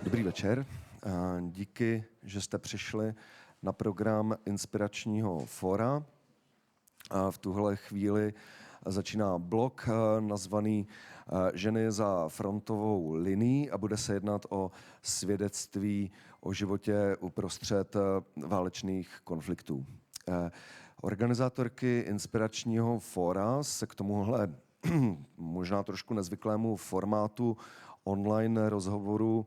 Dobrý večer. Díky, že jste přišli na program Inspiračního fóra. V tuhle chvíli začíná blok nazvaný Ženy za frontovou linií a bude se jednat o svědectví o životě uprostřed válečných konfliktů. Organizátorky Inspiračního fóra se k tomuhle možná trošku nezvyklému formátu online rozhovoru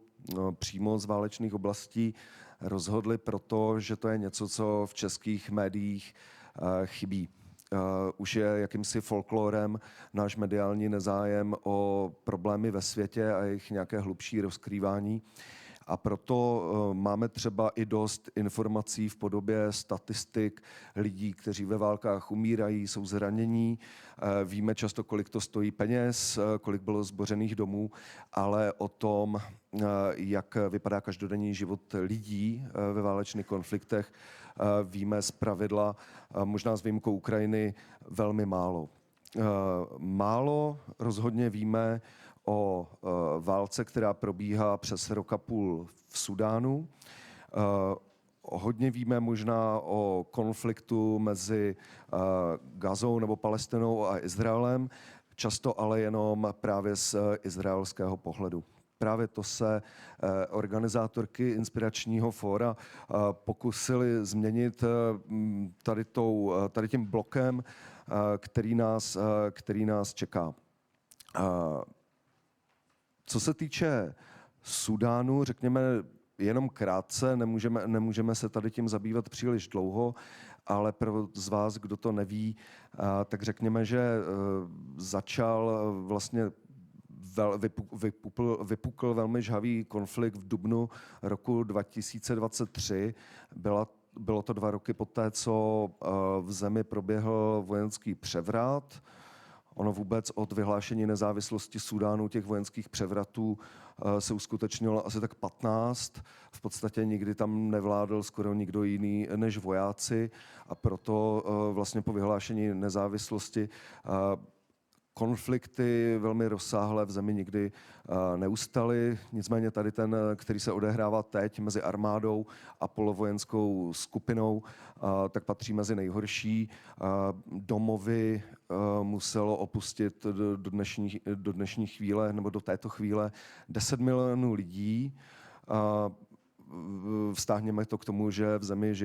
přímo z válečných oblastí rozhodli proto, že to je něco, co v českých médiích chybí. Už je jakýmsi folklorem náš mediální nezájem o problémy ve světě a jejich nějaké hlubší rozkrývání. A proto máme třeba i dost informací v podobě statistik lidí, kteří ve válkách umírají, jsou zranění. Víme často, kolik to stojí peněz, kolik bylo zbořených domů, ale o tom, jak vypadá každodenní život lidí ve válečných konfliktech, víme zpravidla, možná s výjimkou Ukrajiny, velmi málo. Málo rozhodně víme o válce, která probíhá přes rok a půl v Súdánu. Hodně víme možná o konfliktu mezi Gazou nebo Palestinou a Izraelem, často ale jenom právě z izraelského pohledu. Právě to se organizátorky Inspiračního fóra pokusili změnit tady tím blokem, který nás čeká. Co se týče Súdánu, řekněme jenom krátce, nemůžeme se tady tím zabývat příliš dlouho, ale pro z vás, kdo to neví, tak řekněme, že začal vlastně vypukl velmi žhavý konflikt v dubnu roku 2023. Bylo to 2 roky poté, co v zemi proběhl vojenský převrat. Ono vůbec od vyhlášení nezávislosti Súdánu těch vojenských převratů se uskutečnilo asi tak 15. V podstatě nikdy tam nevládl skoro nikdo jiný než vojáci a proto vlastně po vyhlášení nezávislosti konflikty velmi rozsáhlé v zemi nikdy neustaly. Nicméně tady ten, který se odehrává teď mezi armádou a polovojenskou skupinou, tak patří mezi nejhorší. Domovy muselo opustit do dnešní chvíle, nebo do této chvíle 10 milionů lidí. Vztáhněme to k tomu, že v zemi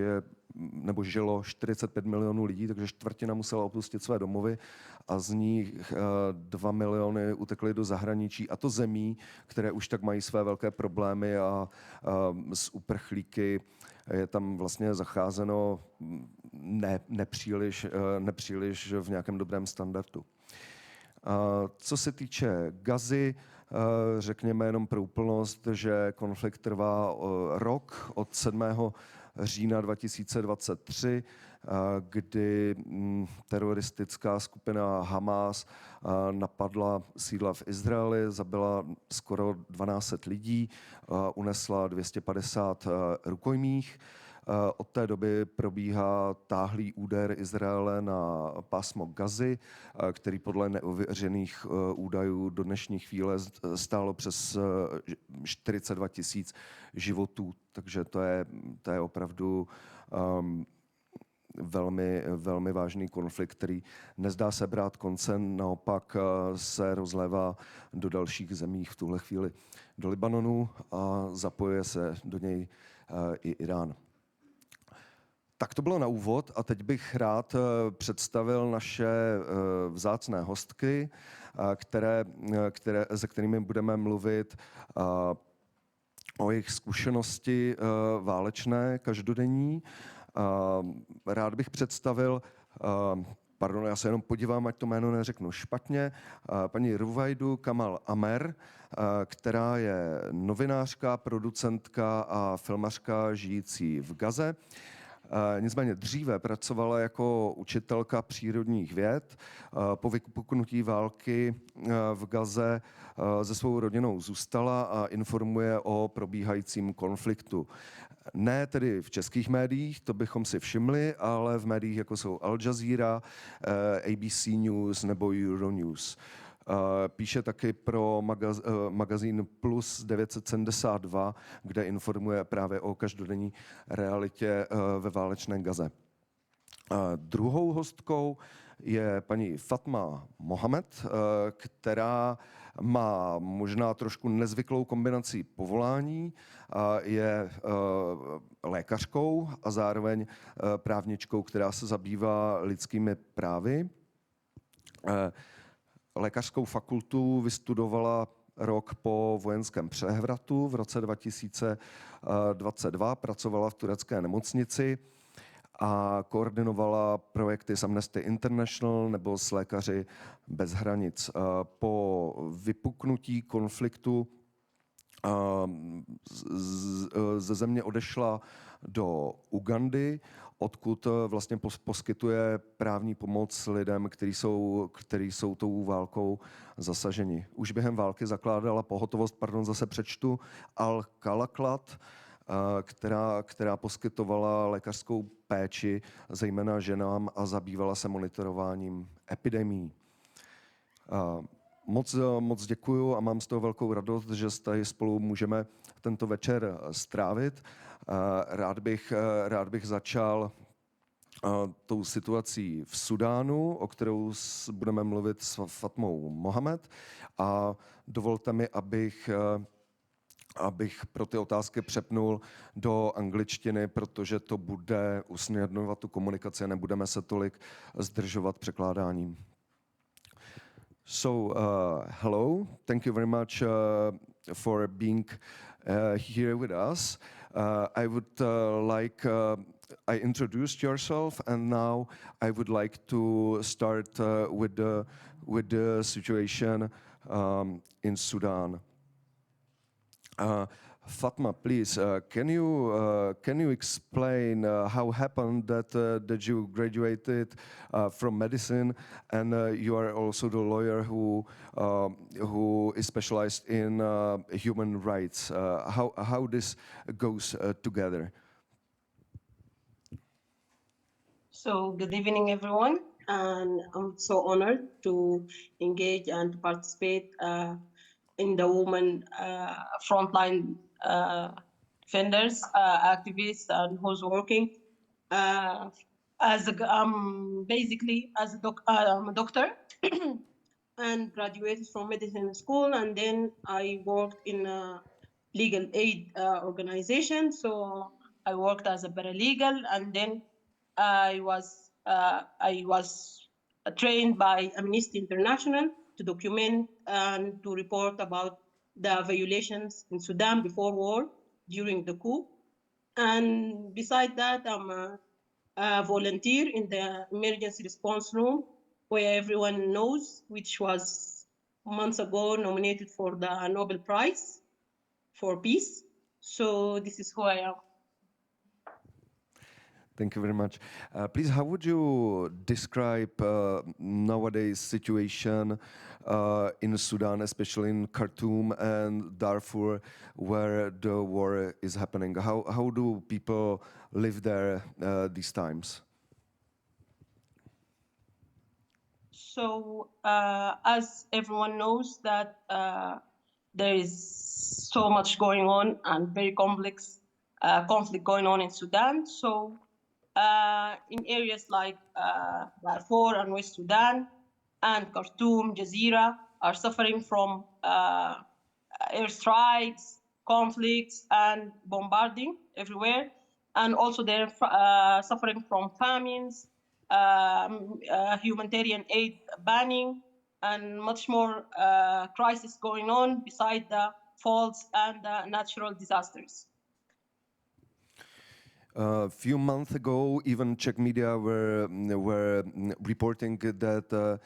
žilo 45 milionů lidí, takže čtvrtina musela opustit své domovy a z nich 2 miliony utekly do zahraničí, a to zemí, které už tak mají své velké problémy a s uprchlíky je tam vlastně zacházeno nepříliš v nějakém dobrém standardu. Co se týče Gazy, řekněme jenom pro úplnost, že konflikt trvá rok od 7. října 2023, kdy teroristická skupina Hamas napadla sídla v Izraeli, zabila skoro 1200 lidí, unesla 250 rukojmích. Od té doby probíhá táhlý úder Izraele na pásmo Gazy, který podle neověřených údajů do dnešní chvíle stálo přes 42 000 životů. Takže to je opravdu velmi vážný konflikt, který nezdá se brát konce, naopak se rozlévá do dalších zemí, v tuhle chvíli do Libanonu, a zapojuje se do něj i Irán. Tak to bylo na úvod a teď bych rád představil naše vzácné hostky, se kterými budeme mluvit o jejich zkušenosti válečné, každodenní. Rád bych představil, pardon, já se jenom podívám, ať to jméno neřeknu špatně, paní Ruwaidu Kamal Amer, která je novinářka, producentka a filmařka žijící v Gaze. Nicméně dříve pracovala jako učitelka přírodních věd. Po vypuknutí války v Gaze se svou rodinou zůstala a informuje o probíhajícím konfliktu. Ne tedy v českých médiích, to bychom si všimli, ale v médiích, jako jsou Al Jazeera, ABC News nebo Euronews. Píše taky pro magazín Plus 972, kde informuje právě o každodenní realitě ve válečné Gaze. Druhou hostkou je paní Fatma Mohamed, která má možná trošku nezvyklou kombinaci povolání. Je lékařkou a zároveň právničkou, která se zabývá lidskými právy. Lékařskou fakultu vystudovala rok po vojenském převratu v roce 2022, pracovala v turecké nemocnici a koordinovala projekty s Amnesty International nebo s Lékaři bez hranic. Po vypuknutí konfliktu ze země odešla do Ugandy, odkud vlastně poskytuje právní pomoc lidem, kteří jsou tou válkou zasaženi. Už během války zakládala pohotovost, zase přečtu, Al-Kalaklad, která poskytovala lékařskou péči zejména ženám a zabývala se monitorováním epidemií. Moc děkuju a mám z toho velkou radost, že tady spolu můžeme tento večer strávit. Rád bych začal tou situací v Sudánu, o kterou budeme mluvit s Fatmou Mohamed. A dovolte mi, abych pro ty otázky přepnul do angličtiny, protože to bude usnadňovat tu komunikaci a nebudeme se tolik zdržovat překládáním. So, hello, thank you very much for being here with us. I would I introduced yourself, and now I would like to start with the situation in Sudan. Fatma, please, can you explain how happened that you graduated from medicine, and you are also the lawyer who is specialized in human rights? How this goes together? So, good evening, everyone, and I'm so honored to engage and to participate in the women frontline defenders, activists, and who's working basically as I'm a doctor and graduated from medicine school, and then I worked in a legal aid organization. So I worked as a paralegal, and then I was trained by Amnesty International to document and to report about the violations in Sudan before war, during the coup. And beside that, I'm a volunteer in the emergency response room, where everyone knows, which was months ago nominated for the Nobel Prize for Peace. So this is who I am. Thank you very much. Please, how would you describe nowadays situation in Sudan, especially in Khartoum and Darfur, where the war is happening? How do people live there these times? So, as everyone knows, that there is so much going on and very complex conflict going on in Sudan. So, in areas like Darfur and West Sudan and Khartoum, Jazeera are suffering from airstrikes, conflicts, and bombarding everywhere. And also they're suffering from famines, humanitarian aid banning, and much more crisis going on beside the faults and the natural disasters. A few months ago, even Czech media were reporting that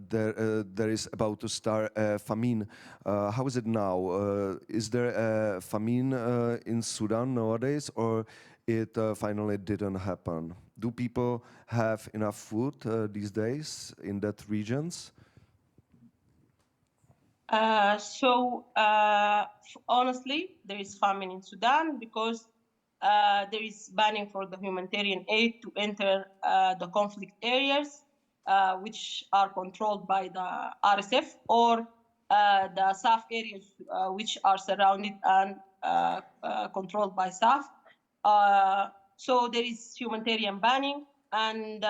there is about to start a famine. How is it now? Is there a famine in Sudan nowadays, or it finally didn't happen? Do people have enough food these days in that regions? Honestly, there is famine in Sudan because there is banning for the humanitarian aid to enter the conflict areas. which are controlled by the RSF, or the SAF areas, which are surrounded and controlled by SAF. So there is humanitarian banning, and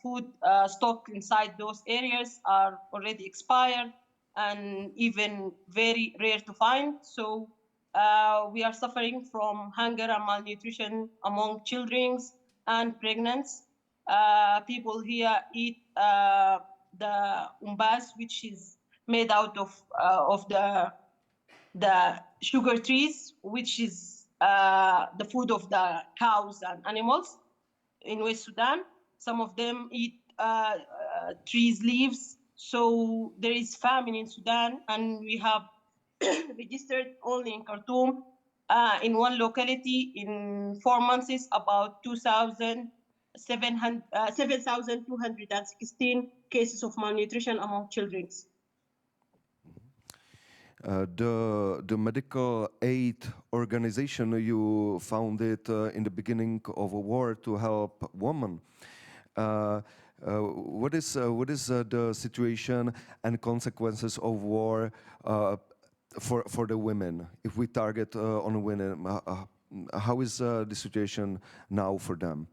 food stock inside those areas are already expired and even very rare to find. So we are suffering from hunger and malnutrition among children and pregnants. People here eat the umbas, which is made out of the sugar trees, which is the food of the cows and animals in West Sudan. Some of them eat trees leaves. So there is famine in Sudan, and we have registered only in Khartoum, in one locality in 4 months, is about 7,216 cases of malnutrition among children. The medical aid organization you founded in the beginning of a war to help women. What is the situation and consequences of war for the women? If we target on women, how is the situation now for them?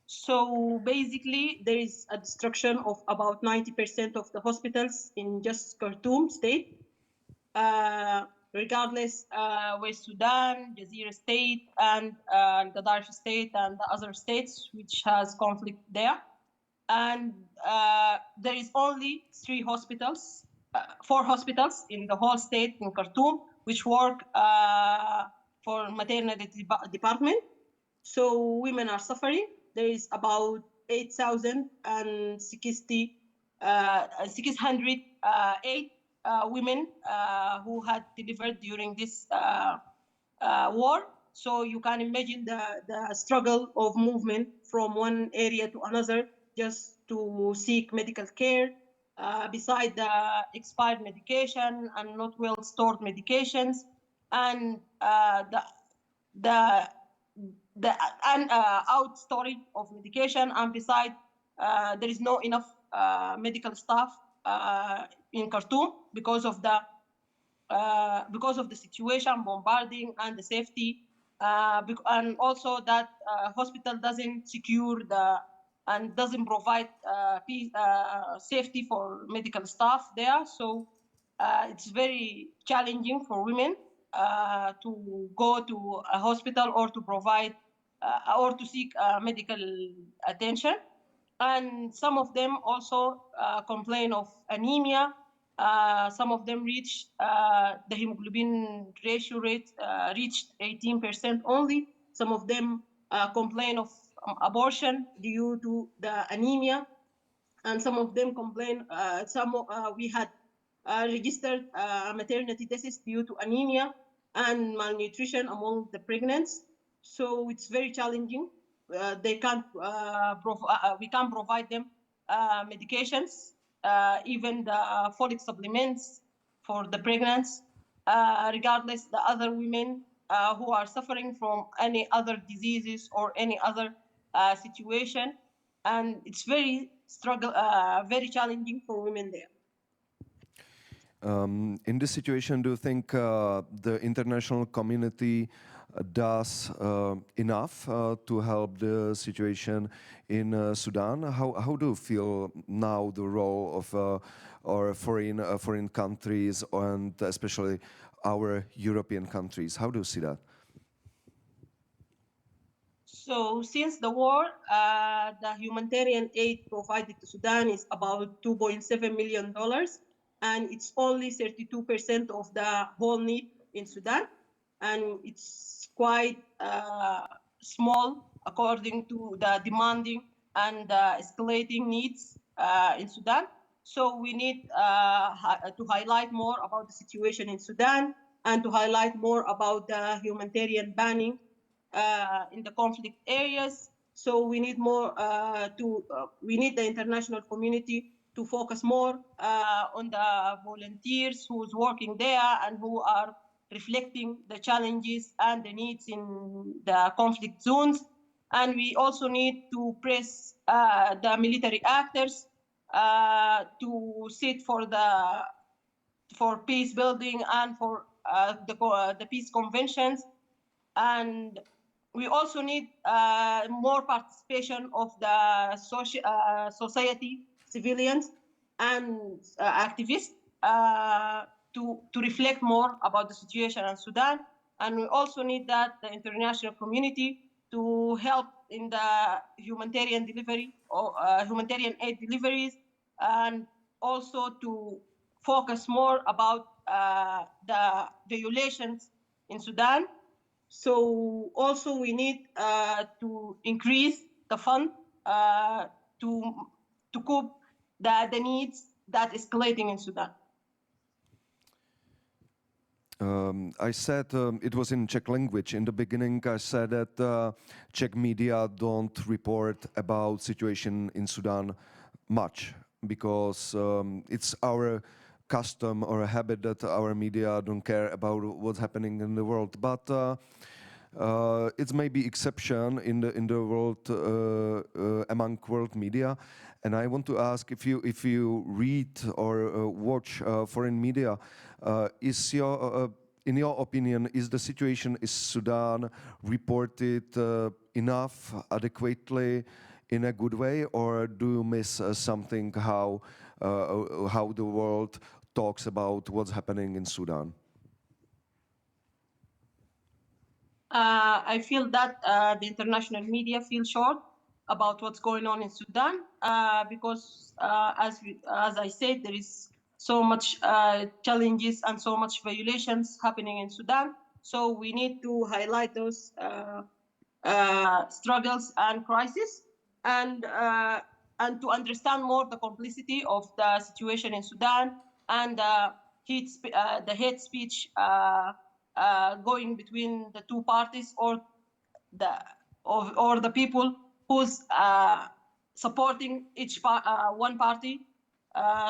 So basically, there is a destruction of about 90% of the hospitals in just Khartoum state. Regardless, West Sudan, Jazeera state, and Gaddafi state, and the other states which has conflict there. And there is only 4 hospitals in the whole state in Khartoum which work for maternity department. So women are suffering. There is about 608 women who had delivered during this war. So you can imagine the struggle of movement from one area to another just to seek medical care, beside the expired medication and not well stored medications, and the out storage of medication, and beside there is no enough medical staff in Khartoum because of the situation, bombarding, and the safety, and also that hospital doesn't secure and doesn't provide safety for medical staff there. So it's very challenging for women to go to a hospital or to provide or to seek medical attention. And some of them also complain of anemia. Some of them reach the hemoglobin ratio rate reached 18% only. Some of them complain of abortion due to the anemia, and some of them complain. We had registered maternity deaths due to anemia and malnutrition among the pregnants. So it's very challenging. We can't provide them medications, even the folic supplements for the pregnants. Regardless, the other women who are suffering from any other diseases or any other situation, and it's very challenging for women there. In this situation, do you think the international community does enough to help the situation in Sudan? How do you feel now the role of our foreign countries, and especially our European countries? How do you see that? So since the war, the humanitarian aid provided to Sudan is about $2.7 million, and it's only 32% of the whole need in Sudan, and it's quite small according to the demanding and escalating needs in Sudan. So we need to highlight more about the situation in Sudan, and to highlight more about the humanitarian banning in the conflict areas. So we need more we need the international community to focus more on the volunteers who's working there and who are reflecting the challenges and the needs in the conflict zones. And we also need to press the military actors to sit for peace building and for the peace conventions. And we also need more participation of the society, civilians, and activists to reflect more about the situation in Sudan. And we also need that the international community to help in the humanitarian delivery or humanitarian aid deliveries, and also to focus more about the violations in Sudan. So also we need to increase the fund to cope the needs that escalating in Sudan. I said it was in Czech language. In the beginning, I said that Czech media don't report about situation in Sudan much because it's our custom or a habit that our media don't care about what's happening in the world. But it's maybe exception in the world among world media. And I want to ask if you read or watch foreign media, is your in your opinion, is the situation in Sudan reported enough, adequately, in a good way, or do you miss something how the world talks about what's happening in Sudan? I feel that the international media feel short about what's going on in Sudan because, as I said, there is so much challenges and so much violations happening in Sudan. So we need to highlight those struggles and crises, and to understand more the complexity of the situation in Sudan and the hate speech going between the two parties or the people who's supporting one party.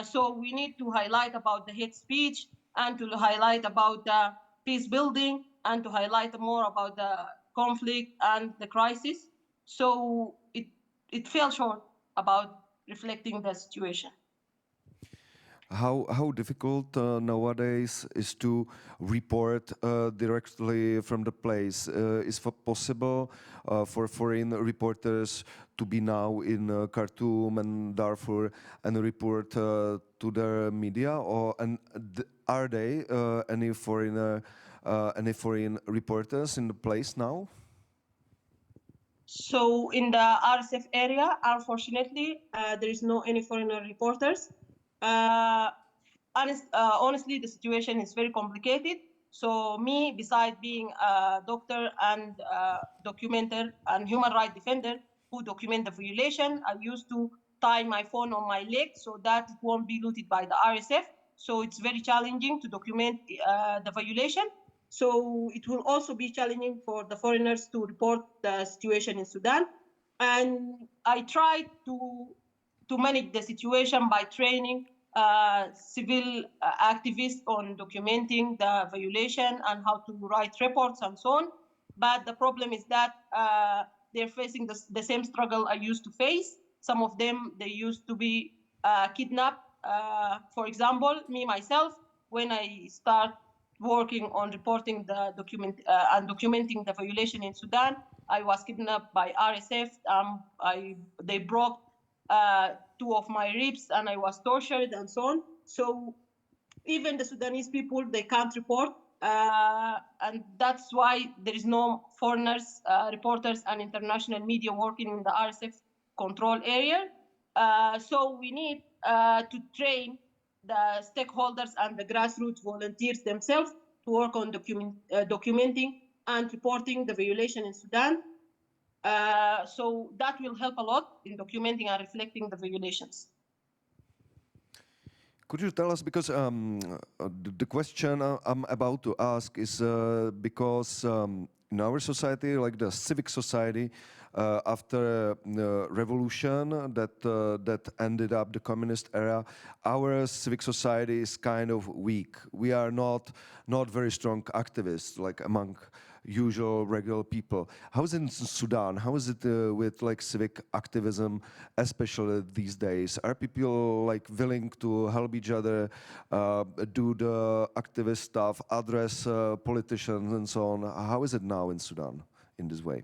So we need to highlight about the hate speech and to highlight about the peace building and to highlight more about the conflict and the crisis. So it fell short about reflecting the situation. How difficult nowadays is to report directly from the place? Is it possible for foreign reporters to be now in Khartoum and Darfur and report to the media, or are they any foreign reporters in the place now? So in the RSF area, unfortunately, there is no any foreign reporters. Honestly, the situation is very complicated. So me, besides being a doctor and documenter and human rights defender who document the violation, I used to tie my phone on my leg so that it won't be looted by the RSF. So it's very challenging to document the violation. So it will also be challenging for the foreigners to report the situation in Sudan. And I tried to manage the situation by training civil activists on documenting the violation and how to write reports and so on. But the problem is that they're facing the same struggle I used to face. Some of them, they used to be kidnapped. For example, me, myself, when I start working on reporting the and documenting the violation in Sudan, I was kidnapped by RSF. They broke two of my ribs and I was tortured and so on. So even the Sudanese people, they can't report. And that's why there is no foreigners, reporters and international media working in the RSF control area. So we need to train the stakeholders and the grassroots volunteers themselves to work on documenting and reporting the violation in Sudan. So that will help a lot in documenting and reflecting the violations. Could you tell us, because the question I'm about to ask is because in our society, like the civic society, after the revolution that ended up the communist era, our civic society is kind of weak. We are not very strong activists, like among usual, regular people. How is it in Sudan? How is it with like civic activism, especially these days? Are people like willing to help each other, do the activist stuff, address politicians and so on? How is it now in Sudan in this way?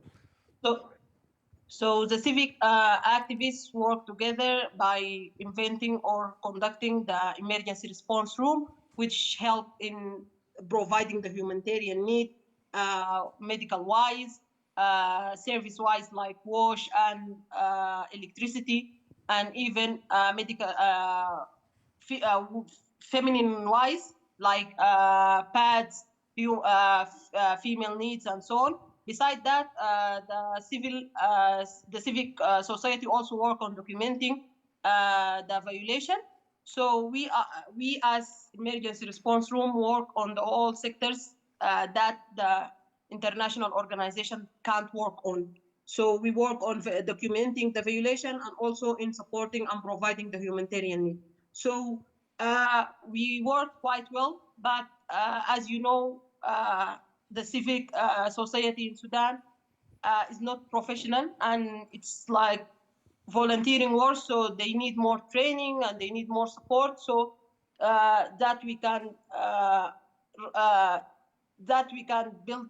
So the civic activists work together by inventing or conducting the emergency response room, which help in providing the humanitarian need, medical-wise, service-wise, like wash and electricity, and even medical, feminine-wise, like pads, female needs, and so on. Besides that, the civic society also work on documenting the violation. So we as emergency response room work on the all sectors that the international organization can't work on. So we work on documenting the violation and also in supporting and providing the humanitarian need. So we work quite well, but as you know, the civic society in Sudan is not professional, and it's like volunteering work, so they need more training and they need more support, so that we can build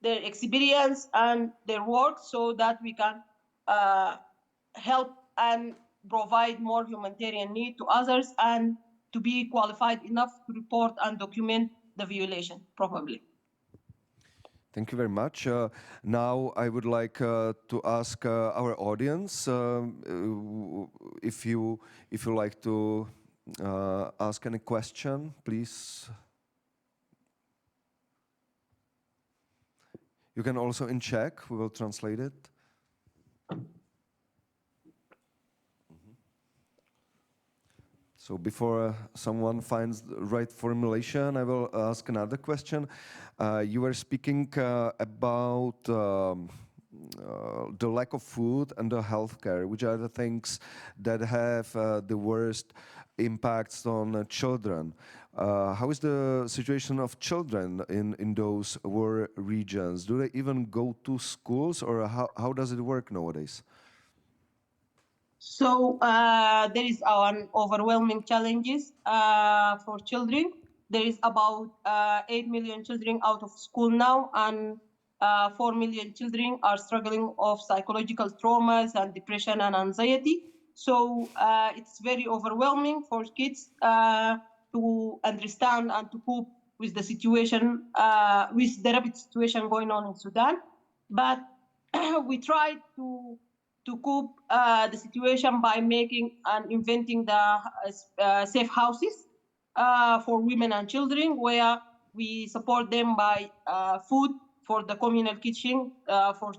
their experience and their work, so that we can help and provide more humanitarian need to others and to be qualified enough to report and document the violation properly. Thank you very much. Now I would like to ask our audience if you like to ask any question, please. You can also in Czech. We will translate it. So before someone finds the right formulation, I will ask another question. You were speaking about the lack of food and the healthcare, which are the things that have the worst impacts on children. How is the situation of children in those war regions? Do they even go to schools, or how does it work nowadays? So there is an overwhelming challenges for children. There is about 8 million children out of school now, and 4 million children are struggling of psychological traumas and depression and anxiety. So it's very overwhelming for kids to understand and to cope with the situation, with the rapid situation going on in Sudan. But we try to cope the situation by making and inventing the safe houses for women and children, where we support them by food for the communal kitchen for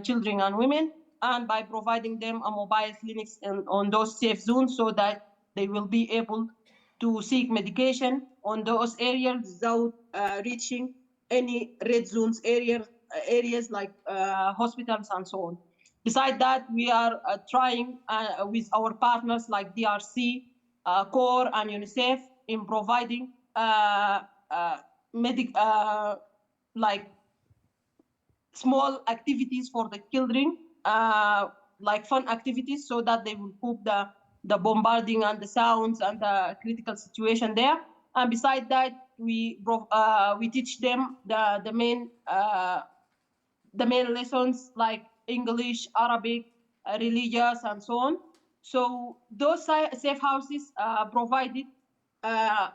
children and women, and by providing them a mobile clinics on those safe zones, so that they will be able to seek medication on those areas without reaching any red zones areas like hospitals and so on. Besides that, we are trying with our partners like DRC, CORE, and UNICEF in providing like small activities for the children, like fun activities, so that they will cope the bombarding and the sounds and the critical situation there. And besides that, we teach them the main lessons like English, Arabic, religious, and so on. So those safe houses provided a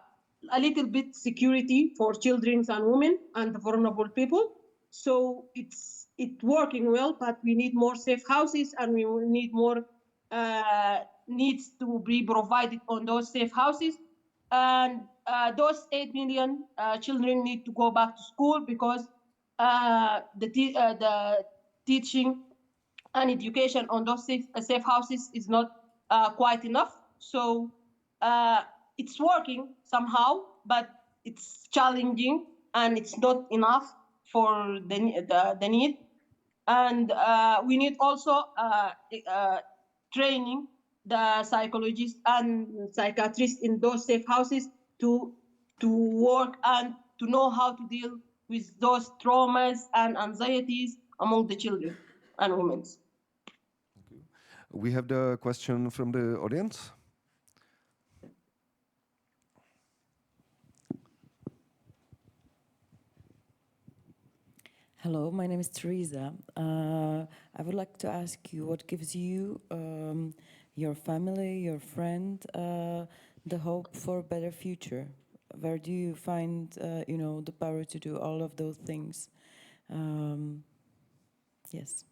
little bit security for children and women and vulnerable people. So it's working well, but we need more safe houses, and we will need more needs to be provided on those safe houses. And those 8 million children need to go back to school, because the teaching and education on those safe houses is not quite enough. So it's working somehow, but it's challenging and it's not enough for the need. And we need also training the psychologists and psychiatrists in those safe houses to work and to know how to deal with those traumas and anxieties among the children and women. We have the question from the audience. Hello, my name is Teresa. I would like to ask you what gives you, your family, your friend, the hope for a better future? Where do you find, the power to do all of those things? Yes.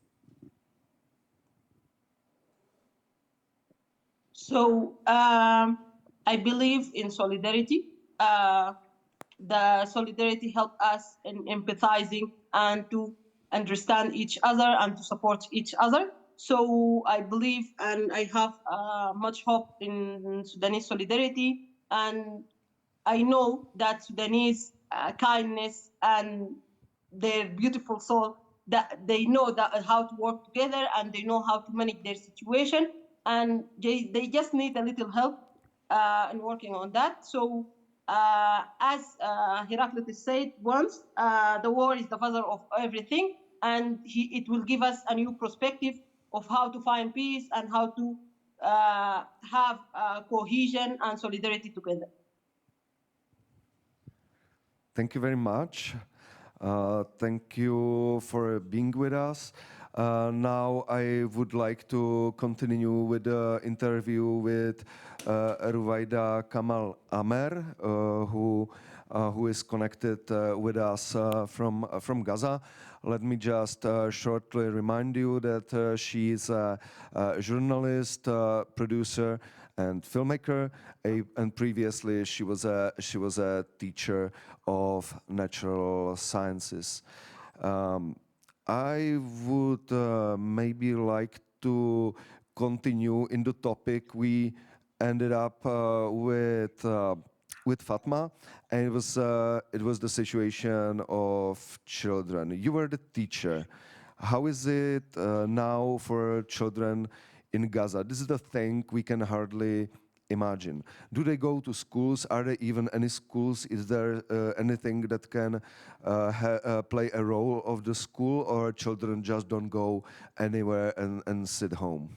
So I believe in solidarity. The solidarity helps us in empathizing and to understand each other and to support each other. So I believe and I have much hope in Sudanese solidarity, and I know that Sudanese kindness and their beautiful soul, that they know that how to work together and they know how to manage their situation, and they just need a little help in working on that. So as Heraclitus said once, the war is the father of everything, and it will give us a new perspective of how to find peace and how to have cohesion and solidarity together. Thank you very much. Thank you for being with us. Now I would like to continue with the interview with Ruwaida Kamal Amer, who is connected with us from Gaza. Let me just shortly remind you that she is a journalist, producer, and filmmaker, and previously she was a teacher of natural sciences. I would maybe like to continue in the topic we ended up with Fatma, and it was the situation of children. You were the teacher. How is it now for children in Gaza? This is the thing we can hardly imagine. Do they go to schools? Are there even any schools? Is there anything that can play a role of the school, or children just don't go anywhere and sit home?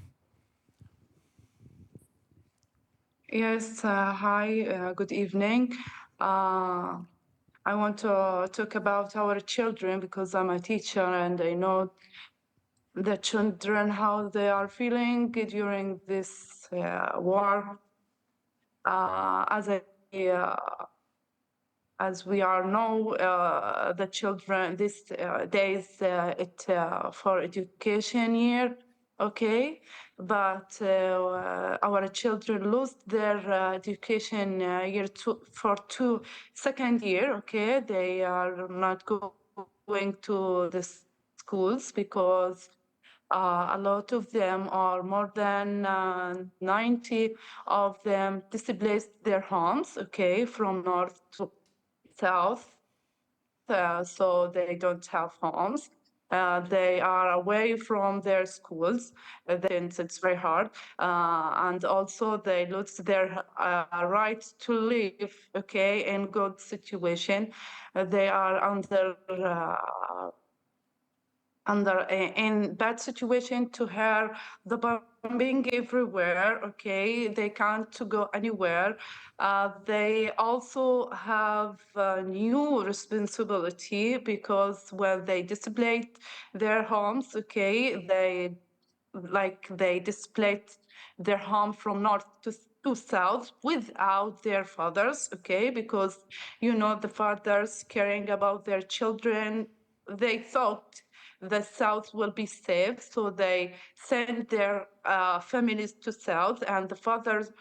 Yes, hi, good evening. I want to talk about our children because I'm a teacher and I know the children, how they are feeling during this war. As we all know, the children these days it for education year, okay, but our children lose their education year for second year, okay. They are not going to the schools because a lot of them, or more than 90 of them, displaced their homes, okay, from north to south, so they don't have homes. They are away from their schools. It's very hard. And also they lose their right to live, okay, in good situation. They are in bad situation to hear the bombing everywhere, okay. They can't go anywhere. They also have a new responsibility because when they displaced their homes, okay, they displaced their home from north to south without their fathers, okay, because the fathers caring about their children, they thought the south will be safe, so they send their families to south, and the fathers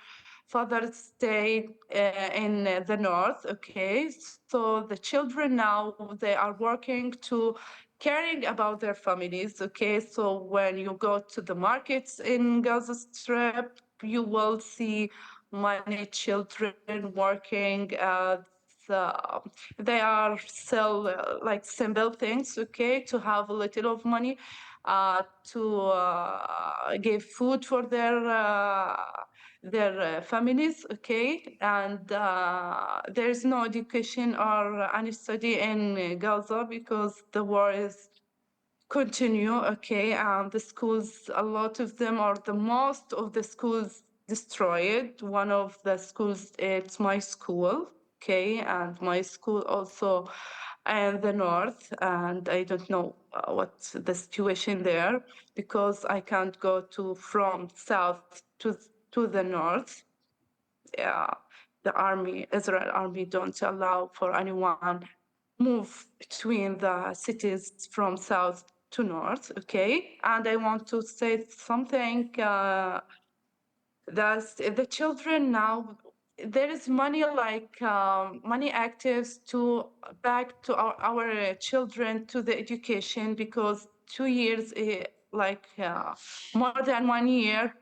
stay in the north, okay. So the children now, they are working to caring about their families, okay. So when you go to the markets in Gaza Strip, you will see many children working they are sell simple things, okay, to have a little of money, to give food for their families, okay? And there is no education or any study in Gaza because the war is continue, okay? And the schools, a lot of them, or the most of the schools destroyed. One of the schools, it's my school, okay? And my school also in the north, and I don't know what's the situation there because I can't go from south to the north. Yeah, the army, Israel army, don't allow for anyone move between the cities from south to north. Okay, and I want to say something. That the children now, there is money like money actives to back to our children to the education because 2 years more than 1 year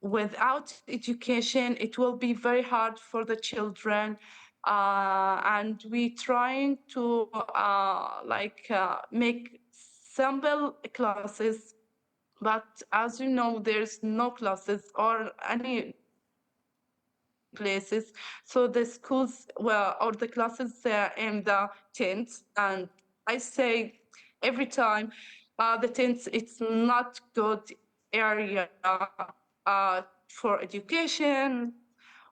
without education it will be very hard for the children, and we trying to make sample classes, but as you know there's no classes or any places, so the schools or the classes in the tents, and I say every time the tents it's not good area for education,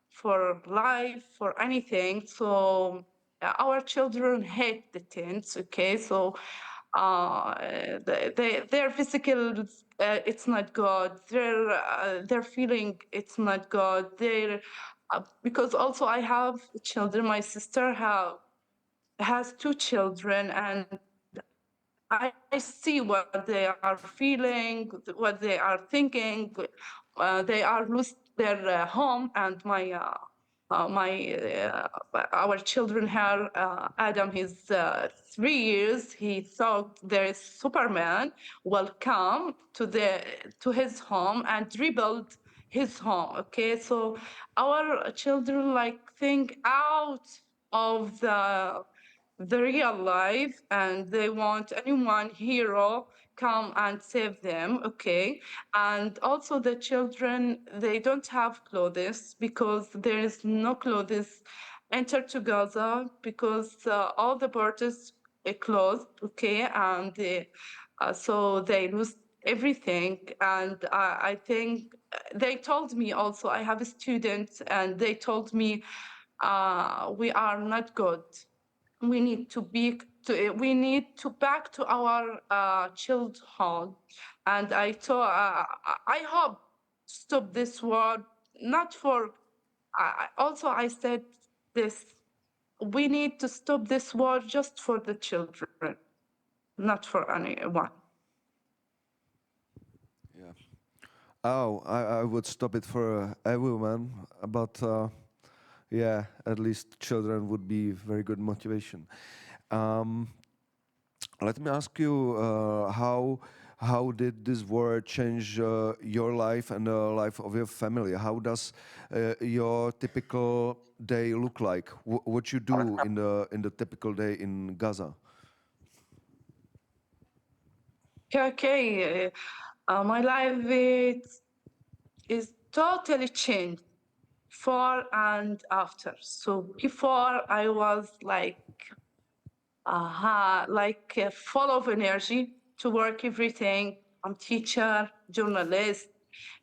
for life, for anything. So our children hate the tents, okay? So their physical it's not good, their feeling it's not good, because also I have children, my sister has 2 children, and I see what they are feeling, what they are thinking. They are lose their home, and our children here. Adam, he's 3 years. He thought there is Superman will come to his home and rebuild his home. Okay, so our children think out of the real life, and they want anyone hero come and save them, okay? And also the children, they don't have clothes because there is no clothes enter to Gaza because all the borders are closed, okay? And so they lose everything. And I think they told me also, I have a student, and they told me we are not good. We need to back to our childhood, and I hope to stop this war. Not for also I said this. We need to stop this war just for the children, not for anyone. Yeah. Oh, I would stop it for everyone, but yeah, at least children would be very good motivation. Let me ask you, how did this war change your life and the life of your family? How does your typical day look like? What you do in the typical day in Gaza? Okay, my life is totally changed before and after. So before I was full of energy to work everything. I'm teacher, journalist,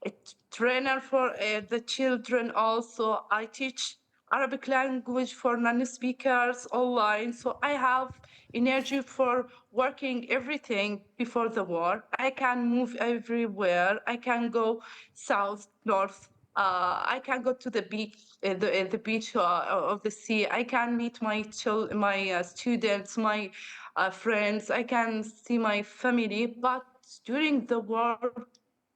a trainer for the children also. I teach Arabic language for non-speakers online. So I have energy for working everything before the war. I can move everywhere. I can go south, north. I can go to the beach, the beach of the sea. I can meet my students, my friends. I can see my family. But during the war,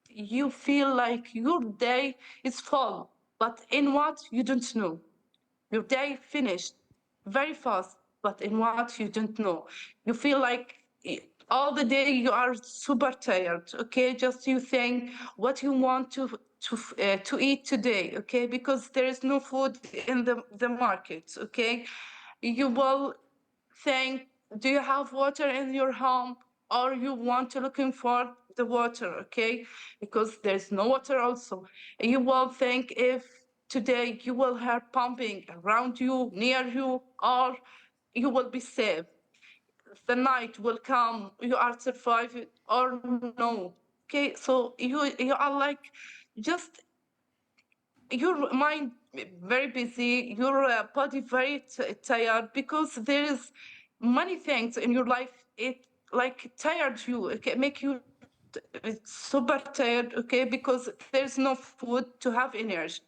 you feel like your day is full, but in what you don't know. Your day finished very fast, but in what you don't know. You feel like all the day you are super tired. Okay, just you think what you want to eat today. Okay, because there is no food in the market. Okay, you will think, do you have water in your home, or you want to looking for the water, okay? Because there's no water also. You will think if today you will hear pumping around you, near you, or you will be safe. The night will come, you are surviving or no. Okay, so you are like just your mind very busy, your body very tired because there is many things in your life. It like tired you, okay, make you super tired, okay, because there's no food to have energy.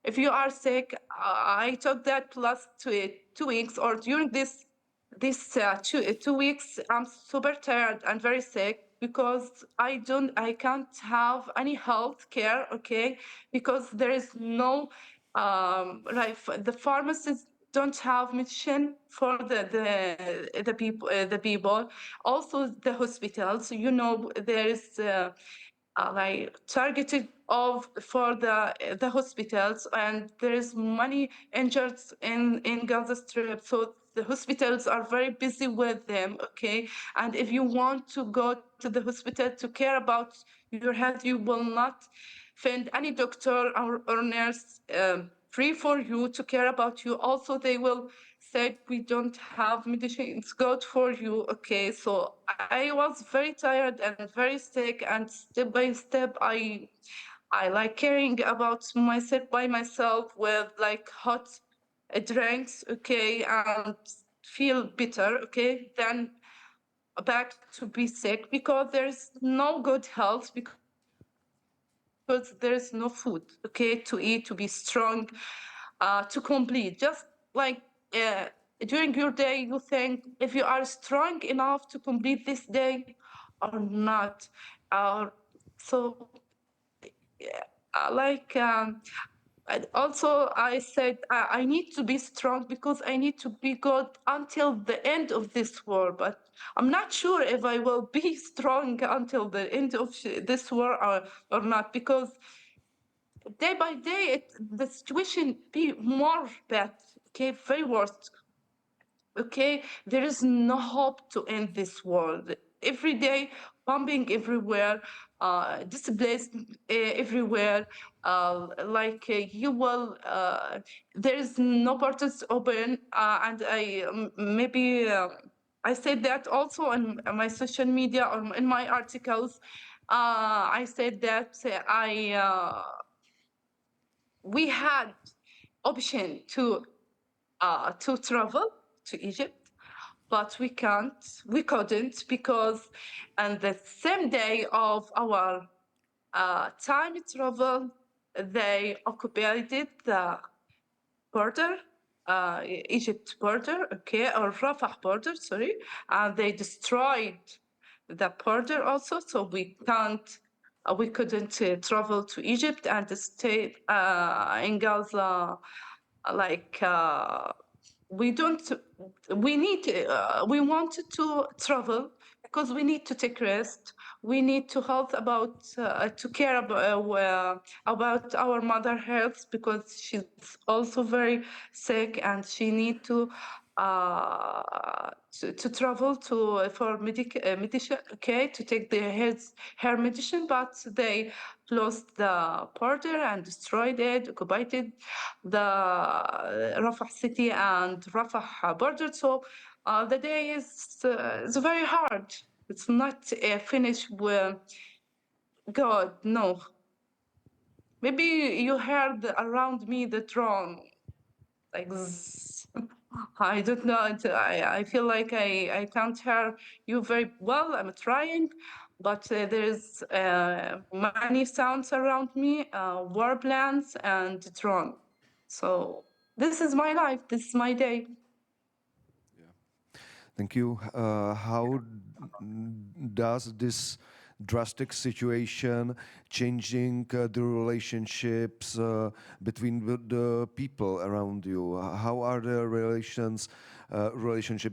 If you are sick, I took that last 2 weeks or during this 2 weeks, I'm super tired and very sick because I can't have any health care, okay, because there is no like the pharmacists don't have medicine for the people. Also the hospitals, you know, there is like targeted of for the hospitals, and there is many injured in Gaza Strip, so the hospitals are very busy with them, okay? And if you want to go to the hospital to care about your health, you will not find any doctor or nurse free for you to care about you. Also, they will say we don't have medicine, it's good for you, okay? So I was very tired and very sick, and step by step I like caring about myself by myself with like hot drinks, okay, and feel better, okay, then back to be sick because there's no good health, because there's no food, okay, to eat, to be strong, to complete. Just like during your day, you think if you are strong enough to complete this day or not. So, yeah, like, and also I said I need to be strong because I need to be good until the end of this war. But I'm not sure if I will be strong until the end of this war or not, because day by day the situation be more bad, okay, very worse. Okay, there is no hope to end this world. Every day, bombing everywhere, displaced everywhere. You will, there is no portals open, and maybe I said that also on my social media or in my articles. I said that we had option to travel to Egypt, but we couldn't, because on the same day of our time travel, they occupied the border, Egypt border, okay, or Rafah border, sorry, and they destroyed the border also, so we couldn't travel to Egypt and stay in Gaza, like we don't we wanted to travel because we need to take rest, we need to health about to care about our mother health, because she's also very sick and she need to travel for medicine, okay, to take her medicine, but they closed the border and destroyed it, occupied it, the Rafah city and Rafah border. So the day is very hard. It's not finished with God, no. Maybe you heard around me the drone, like zzz. I don't know. I feel like I can't hear you very well. I'm trying, but there's many sounds around me, war plans and drone. So this is my life. This is my day. Thank you. How does this drastic situation changing the relationships between the people around you? How are the relationships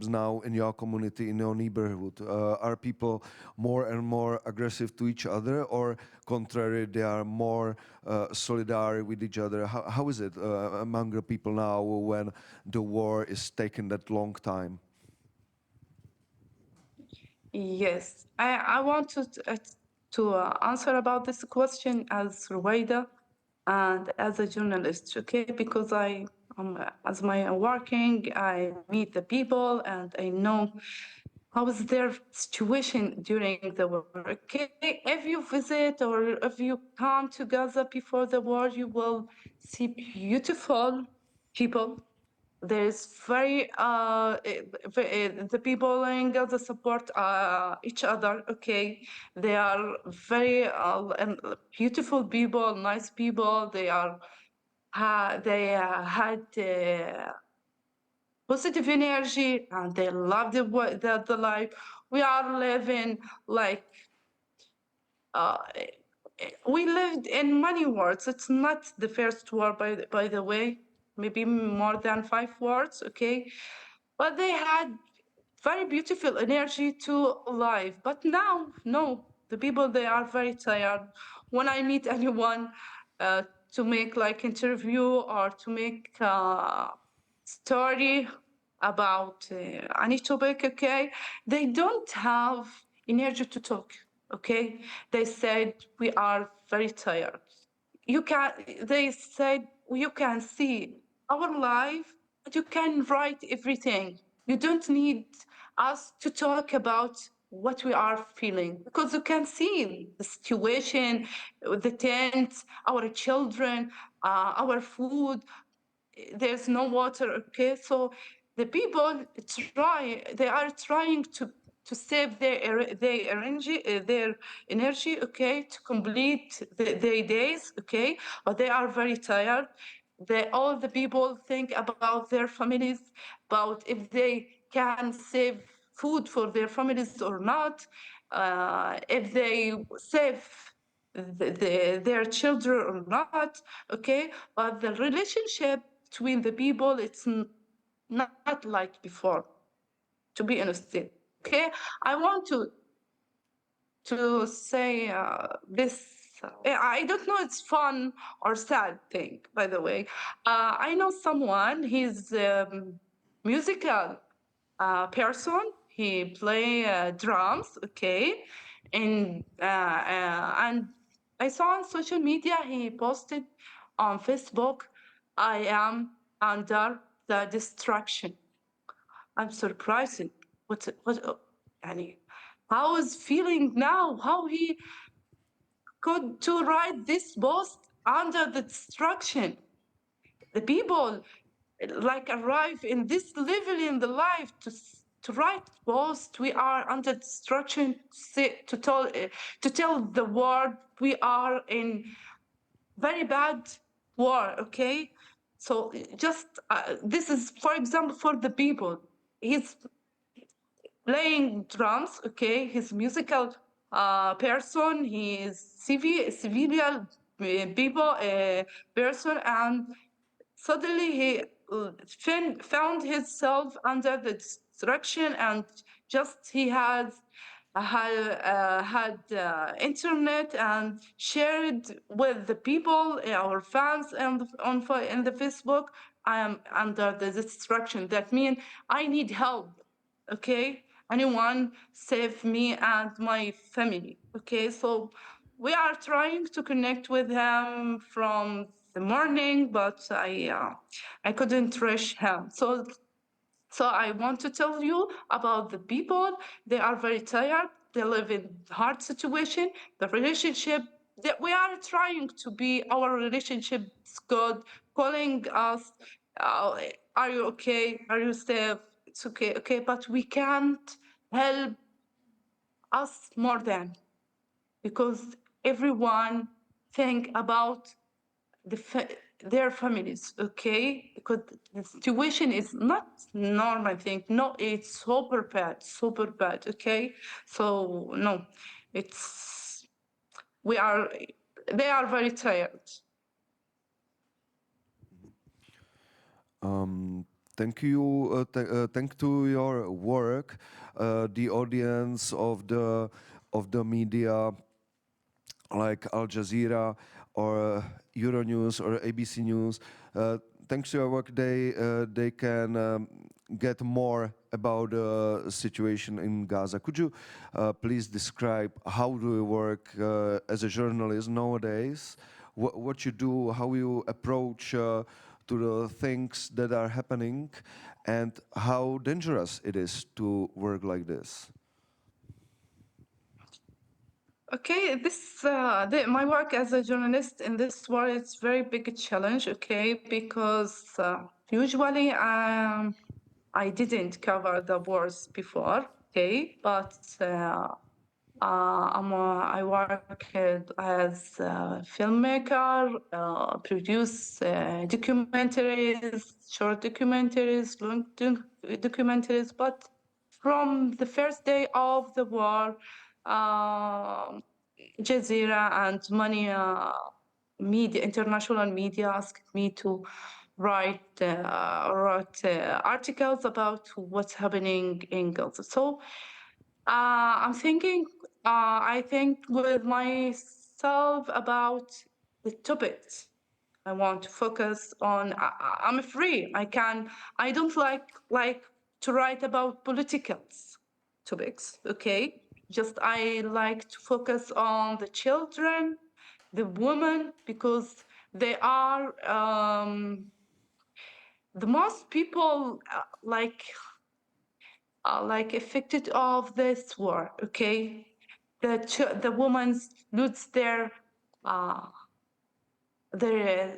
now in your community, in your neighborhood? Are people more and more aggressive to each other, or contrary, they are more solidary with each other? How is it among the people now when the war is taking that long time? Yes, I want to to answer about this question as Ruwaida and as a journalist, okay? Because as my working, I meet the people and I know how is their situation during the war. Okay, if you visit or if you come to Gaza before the war, you will see beautiful people. There's the people in Gaza support each other. Okay, they are very beautiful people, nice people. They had positive energy and they love the life. We are living like we lived in many wars. It's not the first war, by the way, maybe more than 5 wars, okay? But they had very beautiful energy to life. But now, no, the people, they are very tired. When I meet anyone to make like interview or to make story about any topic, okay, they don't have energy to talk, okay? They said, we are very tired. They said, you can see our life, but you can write everything. You don't need us to talk about what we are feeling because you can see the situation, the tents, our children, our food. There's no water, okay? So the people they are trying to save their energy, okay, to complete their days, okay? But they are very tired. All the people think about their families, about if they can save food for their families or not, if they save their children or not, okay? But the relationship between the people, it's not like before, to be honest, okay? I want to say this. I don't know it's fun or sad thing, by the way. I know someone, he's musical person. He play drums, okay? And I saw on social media, he posted on Facebook, I am under the destruction. I'm surprised. يعني, how is feeling now? How he could to write this post under the destruction? The people like arrive in this level in the life to write post. We are under destruction. To tell the world we are in very bad war. Okay, so just this is, for example, for the people. He's playing drums, okay? He's musical person. He is civilian people person, and suddenly he found himself under the destruction, and just he had internet and shared with the people, our fans, and in the Facebook. I am under the destruction. That means I need help. Okay, anyone save me and my family. Okay, so we are trying to connect with him from the morning, but I couldn't reach him. So I want to tell you about the people. They are very tired. They live in hard situation. The relationship that we are trying to be, our relationship is good, calling us, uh, are you okay? Are you safe? It's okay, okay, but we can't help us more than, because everyone think about their families, okay? Because the situation is not normal thing. No, it's super bad, okay? So no, it's they are very tired. Thank you. Thank to your work, the audience of the media like Al Jazeera or Euronews or ABC News. Thanks to your work, they can get more about the situation in Gaza. Could you please describe how do you work as a journalist nowadays? What you do, how you approach to the things that are happening, and how dangerous it is to work like this? Okay, my work as a journalist in this war is very big challenge. Okay, because usually I didn't cover the wars before. Okay, but I work as a filmmaker, produce documentaries, short documentaries, long documentaries. But from the first day of the war, Jazeera and many media, international media asked me to write articles about what's happening in Gaza. So I'm thinking, I think with myself about the topics I want to focus on. I'm free. I don't like to write about political topics. Okay, just I like to focus on the children, the women, because they are the most people like affected of this war. Okay, the women lose their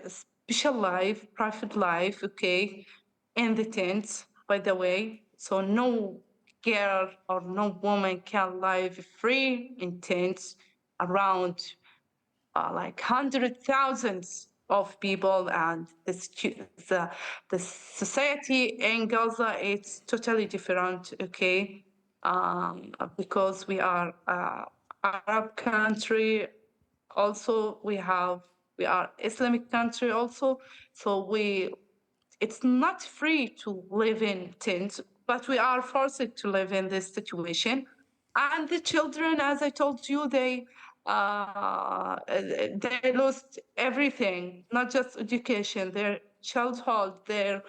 special life, private life. Okay, in the tent. By the way, so no girl or no woman can live free in tents around like 100,000 of people, and the society in Gaza it's totally different. Okay, because we are Arab country, also we are Islamic country also, so it's not free to live in tents, but we are forced to live in this situation. And the children, as I told you, they lost everything, not just education, their childhood, their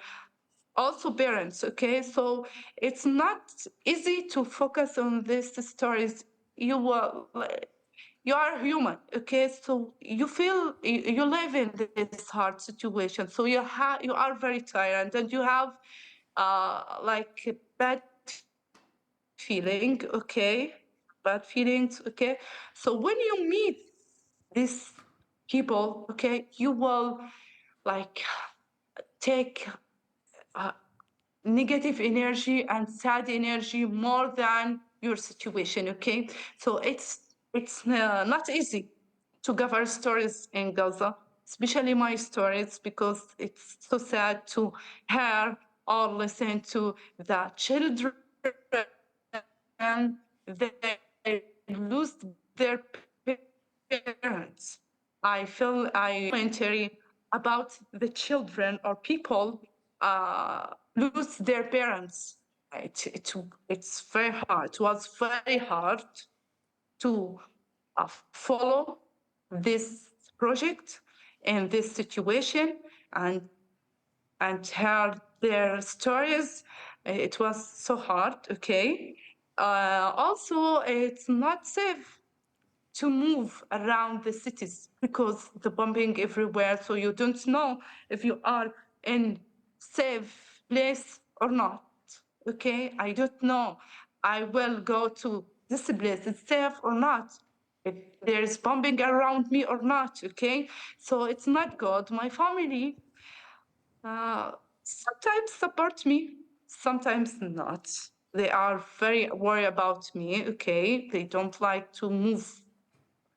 also parents. Okay, so it's not easy to focus on these stories. You are human. Okay, so you feel you live in this hard situation, so you are very tired and you have like a bad feeling. Okay, bad feelings. Okay, so when you meet these people, okay, you will like take negative energy and sad energy more than your situation. Okay, so it's not easy to cover stories in Gaza, especially my stories, because it's so sad to hear or listen to the children they lose their parents. I feel I commentary about the children or people lose their parents. It's very hard. It was very hard to follow this project and this situation and hear their stories. It was so hard. Okay. Also, it's not safe to move around the cities because the bombing everywhere. So you don't know if you are in safe place or not. Okay, I don't know. I will go to this place. It's safe or not? If there is bombing around me or not. Okay, so it's not good. My family sometimes support me, sometimes not. They are very worried about me. Okay, they don't like to move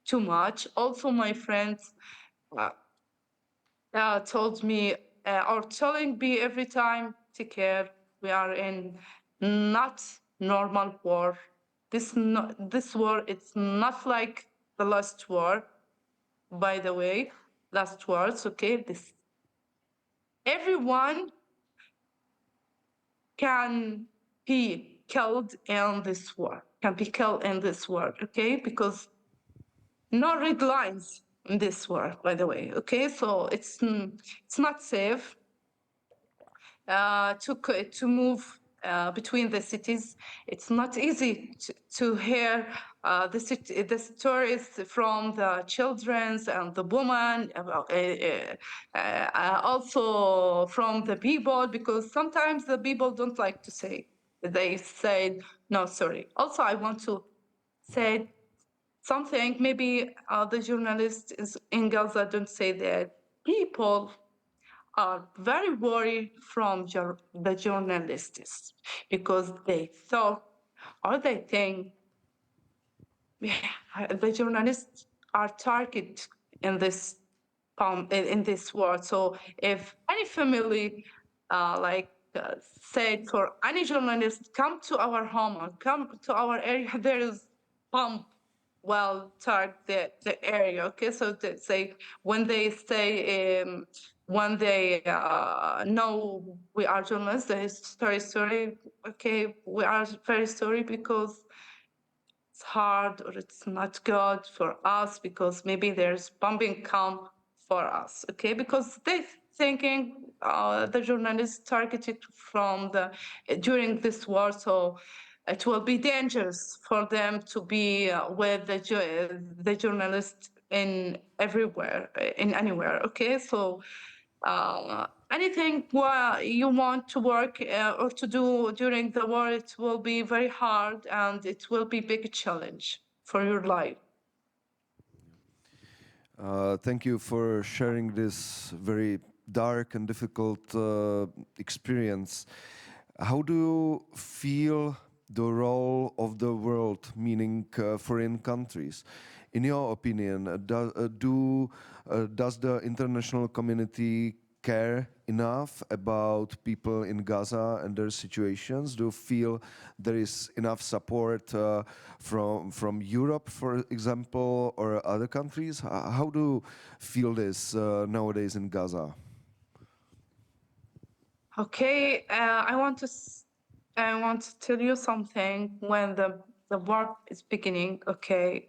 too much. Also, my friends told me or telling me every time, take care. We are in not normal war. This war, it's not like the last war. By the way, last wars. Okay, this everyone can be killed in this war. Can be killed in this war. Okay, because no red lines in this war, by the way. Okay, so it's not safe. to move between the cities. It's not easy to hear the stories from the children and the woman, also from the people, because sometimes the people don't like to say. They say, no, sorry. Also, I want to say something, maybe the journalists in Gaza don't say that. People are very worried from the journalists because they thought or they think the journalists are targeted in this in this war. So if any family said for any journalist, come to our home or come to our area, there is bomb well target the area. Okay, so they say when they say when they know we are journalists, they say sorry. Okay, we are very sorry because it's hard or it's not good for us because maybe there's bombing come for us. Okay, because they thinking the journalists targeted from the during this war, so it will be dangerous for them to be with the journalists in everywhere, in anywhere. Okay, so anything you want to work or to do during the war, it will be very hard and it will be big challenge for your life. Thank you for sharing this very dark and difficult experience. How do you feel the role of the world, meaning foreign countries? In your opinion, does the international community care enough about people in Gaza and their situations? Do you feel there is enough support from Europe, for example, or other countries? How do you feel this nowadays in Gaza? Okay, I want to tell you something. When the war is beginning, okay,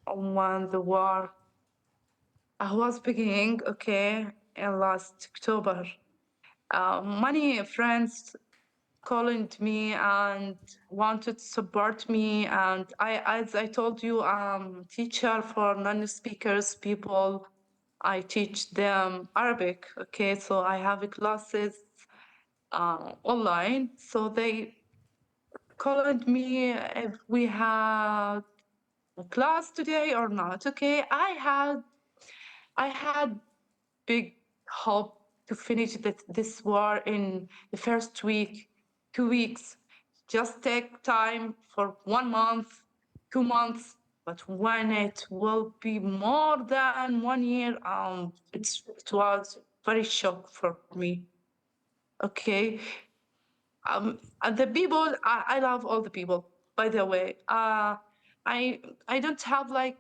when the war was beginning, okay, in last October, many friends called me and wanted to support me. And as I told you, I'm teacher for non-speakers people. I teach them Arabic. Okay, so I have classes online. So they called me if we had a class today or not. Okay, I had big hope to finish this war in the first week, 2 weeks. Just take time for 1 month, 2 months. But when it will be more than 1 year, it was very shock for me. Okay. And the people, I love all the people, by the way. I don't have like,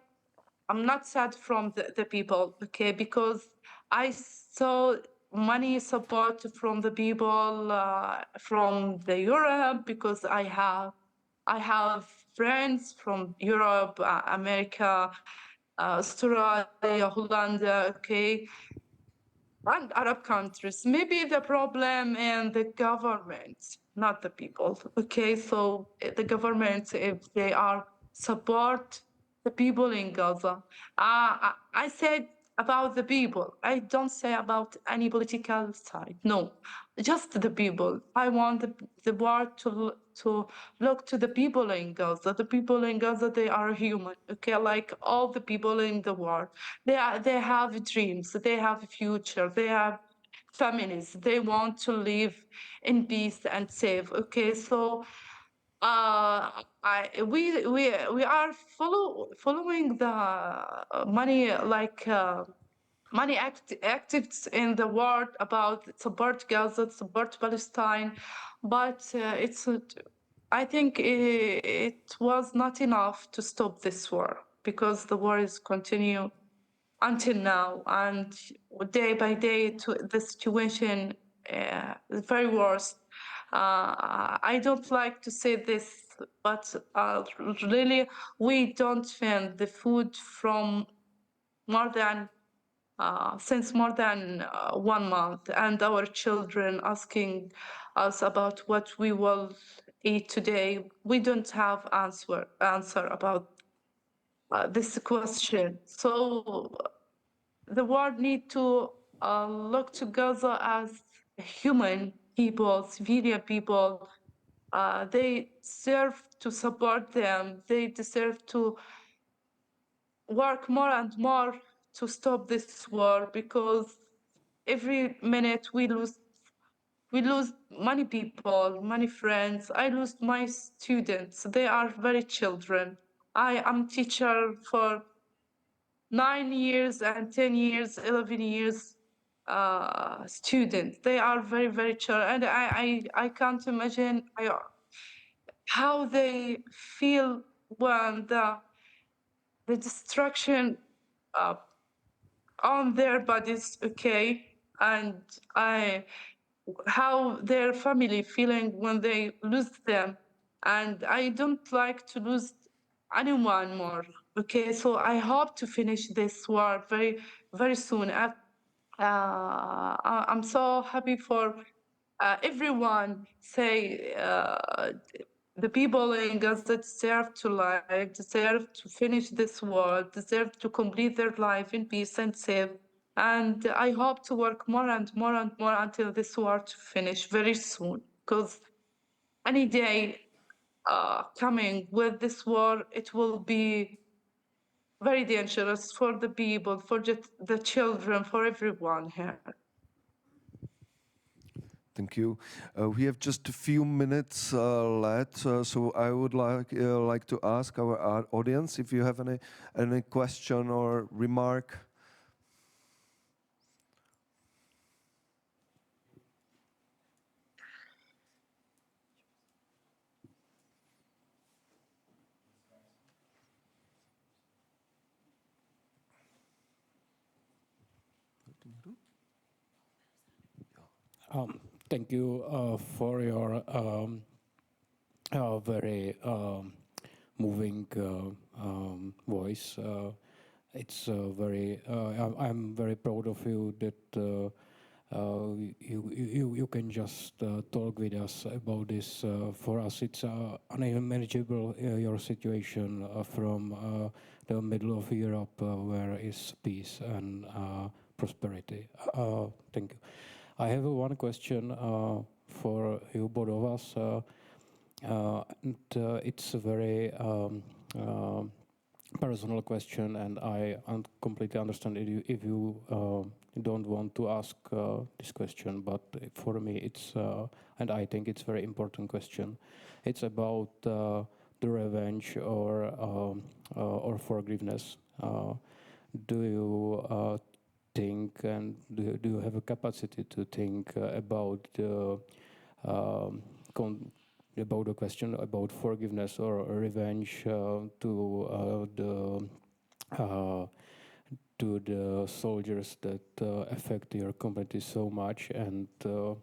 I'm not sad from the people, okay, because I saw money support from the people from the Europe, because I have friends from Europe, America, Australia, Holland, okay, and Arab countries. Maybe the problem in the government, not the people. Okay, so the government, if they are support the people in Gaza. I said about the people. I don't say about any political side. No, just the people. I want the world to look to the people in Gaza. The people in Gaza, they are human. Okay, like all the people in the world. They have dreams. They have a future. They have families. They want to live in peace and safe. Okay, so we are following the money like money activists in the world about support Gaza, support Palestine, but I think it was not enough to stop this war, because the war is continue until now, and day by day the situation is very worse. I don't like to say this, but really we don't find the food from more than since more than 1 month, and our children asking us about what we will eat today. We don't have answer about this question. So the world need to look to Gaza as human people, civilian people. They deserve to support them. They deserve to work more and more to stop this war, because every minute we lose many people, many friends. I lose my students. They are very children. I am teacher for 9 years and 10 years, 11 years students. They are very, very children. And I can't imagine how they feel when the destruction on their bodies, okay, and how their family feeling when they lose them. And I don't like to lose anyone more. Okay, so I hope to finish this war very, very soon. I'm so happy for everyone say the people in Gaza deserve to live, deserve to finish this war, deserve to complete their life in peace and safe. And I hope to work more and more and more until this war to finish very soon. Because any day coming with this war, it will be very dangerous for the people, for the children, for everyone here. Thank you. We have just a few minutes left, so I would like to ask our audience if you have any question or remark. Thank you for your very moving voice. It's very. I'm very proud of you that you can just talk with us about this. For us, it's unimaginable your situation from the middle of Europe, where is peace and prosperity. Thank you. I have one question for you, both of us. And it's a very personal question, and I completely understand if you don't want to ask this question, but for me it's, and I think it's a very important question. It's about the revenge or forgiveness. Do you think, and do you have a capacity to think about about the question about forgiveness or revenge to the soldiers that affect your community so much? And do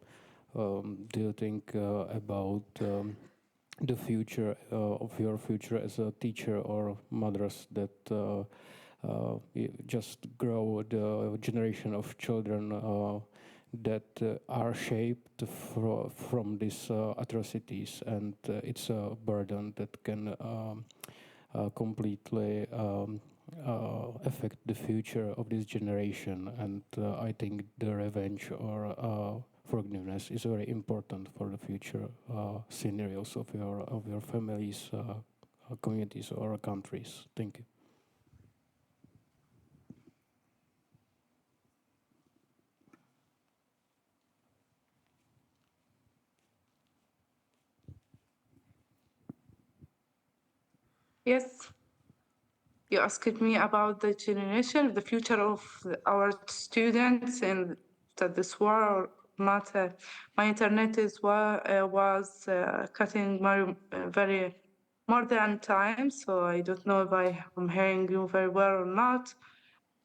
you think about the future of your future as a teacher or mothers that just grow the generation of children that are shaped from these atrocities, and it's a burden that can completely affect the future of this generation. And I think the revenge or forgiveness is very important for the future scenarios of your families, communities, or countries. Thank you. Yes. You asked me about the generation, the future of our students, and that this war or not. My internet was cutting very more than time, so I don't know if I'm hearing you very well or not.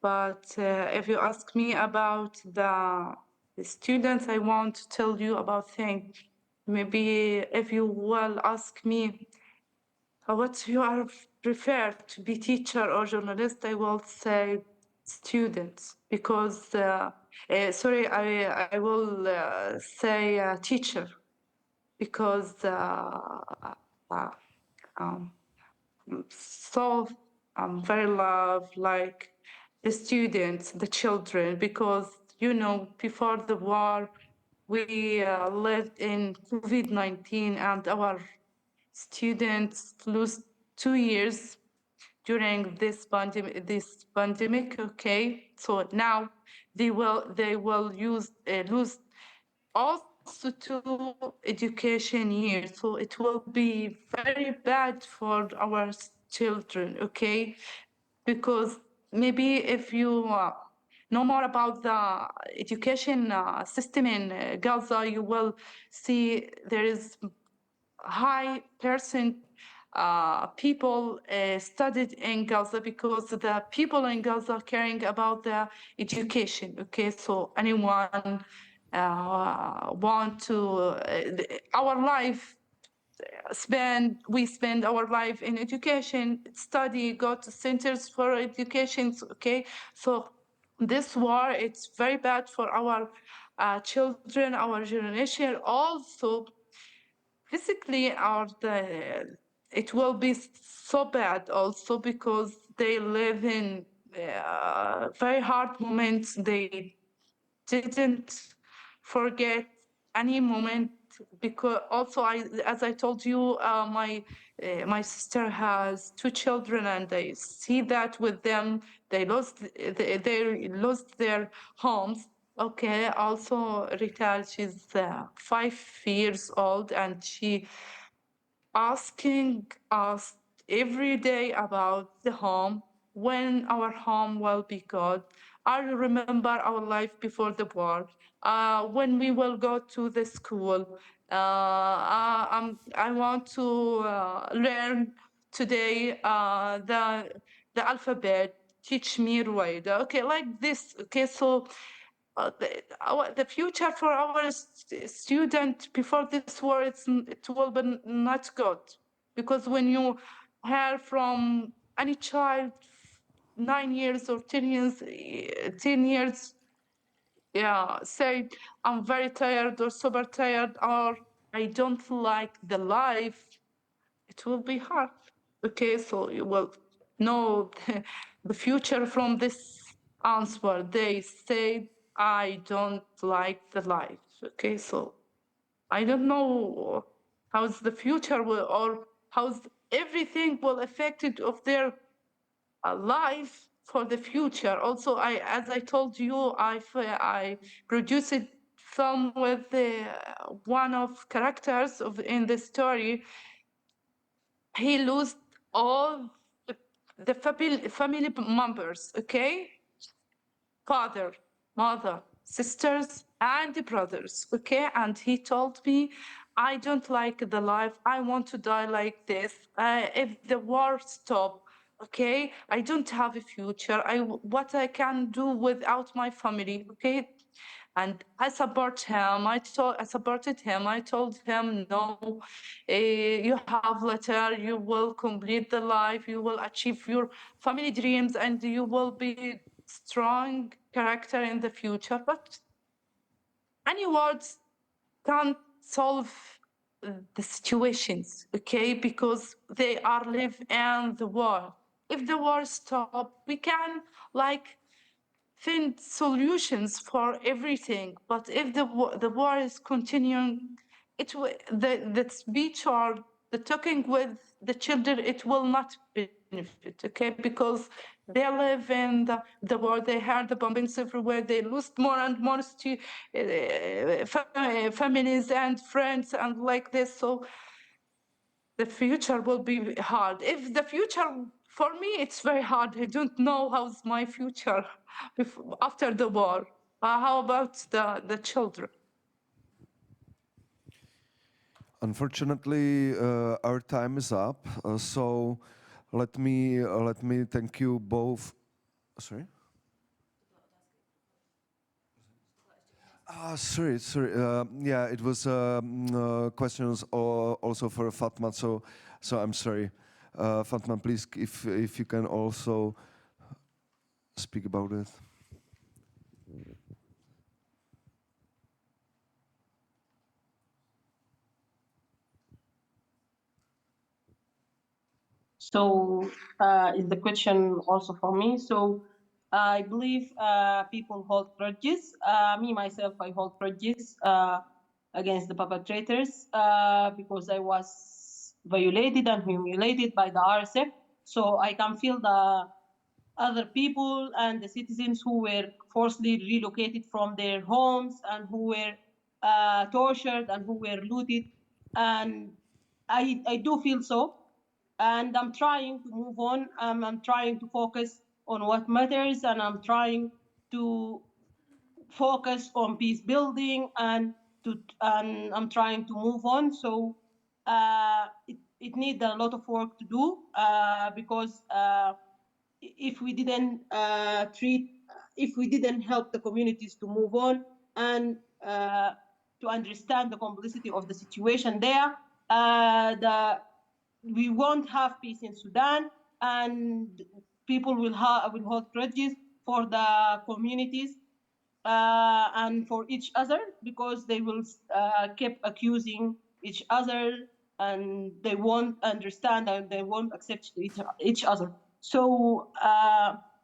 But if you ask me about the students, I want to tell you about things. Maybe if you will ask me what you are prefer to be teacher or journalist, I will say students because sorry, I will say teacher because so I'm very love like the students, the children, because before the war we lived in COVID-19 and our students lose 2 years during this pandemic. Okay, so now they will lose also 2 education years, so it will be very bad for our children. Okay, because maybe if you know more about the education system in Gaza, you will see there is high percent people studied in Gaza because the people in Gaza caring about the education. Okay, so anyone want to our life we spend our life in education, study, go to centers for education. Okay, so this war, it's very bad for our children, our generation. Also physically it will be so bad also because they live in very hard moments. They didn't forget any moment because also as I told you, my sister has 2 children and I see that with them they lost their homes. Okay, also Rita, she's 5 years old and she asking us every day about the home, when our home will be good. I remember our life before the war, when we will go to the school. I want to learn today the alphabet. Teach me Ruwaida. Okay, like this. Okay, so the future for our student before this war, it will be not good, because when you hear from any child 9 years or 10 years, 10 years, yeah, say I'm very tired or super tired or I don't like the life, it will be hard. Okay, so you will know the future from this answer. They say, I don't like the life. Okay, so I don't know how's the future will, or how's everything will affect it of their life for the future. Also, as I told you, I produced a film with one of characters in the story. He lost all the family members, okay? Father, mother, sisters, and brothers, okay? And he told me, I don't like the life. I want to die like this. If the war stop, okay? I don't have a future. What I can do without my family, okay? And I support him. I supported him. I told him, no, you have later, you will complete the life, you will achieve your family dreams, and you will be strong character in the future. But any words can't solve the situations, okay? Because they are live in the war. If the war stop, we can like find solutions for everything. But if the war is continuing, the speech or the talking with the children, it will not benefit, okay? Because they live in the war, they heard the bombings everywhere, they lost more and more families and friends and like this. So the future will be hard. If the future, for me, it's very hard. I don't know how's my future after the war. How about the children? Unfortunately, our time is up. So let me thank you both. Sorry. Sorry. Yeah, it was questions also for Fatma. So I'm sorry, Fatma. Please, if you can also speak about it? So is the question also for me? So I believe people hold grudges. Me, myself, I hold grudges against the perpetrators because I was violated and humiliated by the RSF. So I can feel the other people and the citizens who were forcibly relocated from their homes and who were tortured and who were looted. And I do feel so. And I'm trying to move on. I'm trying to focus on what matters, and I'm trying to focus on peace building and I'm trying to move on. So it needs a lot of work to do because if we didn't if we didn't help the communities to move on and to understand the complexity of the situation there, we won't have peace in Sudan, and people will hold grudges for the communities and for each other because they will keep accusing each other and they won't understand and they won't accept each other. So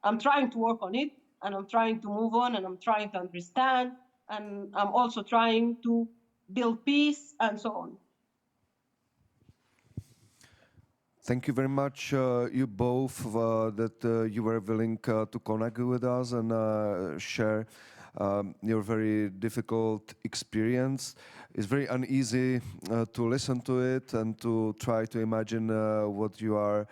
I'm trying to work on it and I'm trying to move on and I'm trying to understand and I'm also trying to build peace and so on. Thank you very much, you both, that you were willing to connect with us and share your very difficult experience. It's very uneasy to listen to it and to try to imagine what you are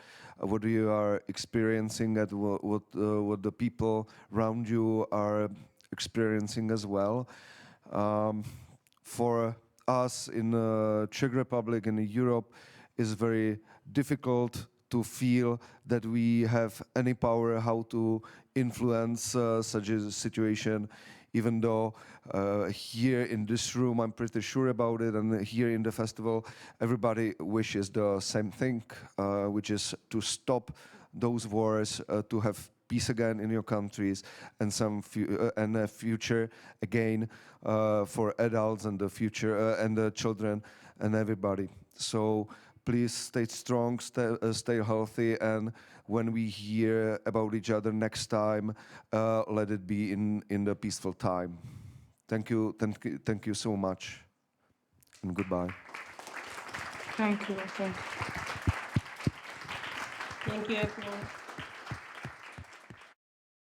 experiencing and what the people around you are experiencing as well. For us in Czech Republic and in Europe, is very difficult to feel that we have any power how to influence such a situation, even though here in this room I'm pretty sure about it, and here in the festival everybody wishes the same thing, which is to stop those wars, to have peace again in your countries and and a future again for adults and the future and the children and everybody. So please stay strong, stay healthy, and when we hear about each other next time, let it be in the peaceful time. Thank you so much, and goodbye. Thank you. Thank you, everyone.